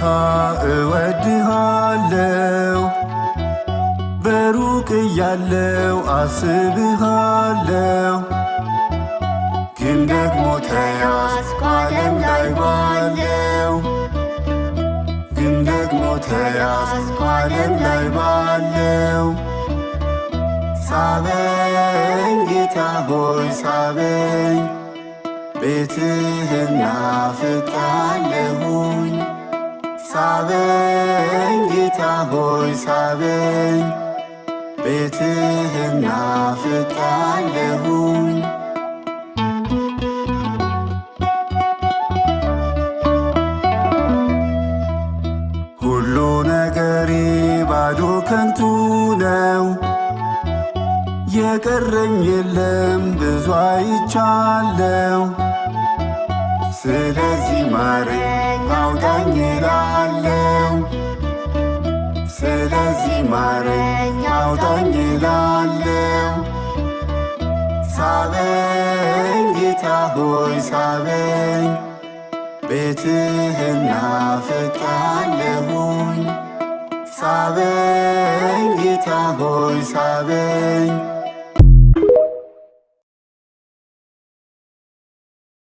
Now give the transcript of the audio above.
ማታ እወድሃለው በሩቅ እያለው አስብሃለው ግን ደግሞ ተያዝኩ ዓለም ላይ ባለው ግን ደግሞ ተያዝኩ ዓለም ላይ ባለው ሳበኝ ጌታ ሆይ ሳበኝ ቤትህን ናፍቄአለሁኝ ሳበኝ ጌታ ሆይ ሳበኝ ቤትህን ናፍቄአለሁኝ ሁሉ ነገሬ ባዶ ከንቱ ነው የቀረኝ የለም ብዙ አይቻለው ስለዚህ ማረኝ አውጣኝ እላለሁ ስለዚህ ማረኝ አውጣኝ እላለሁ ሳበኝ ጌታ ሆይ ሳበኝ ቤትህን ናፍቄአለሁኝ ሳበኝ ጌታ ሆይ ሳበኝ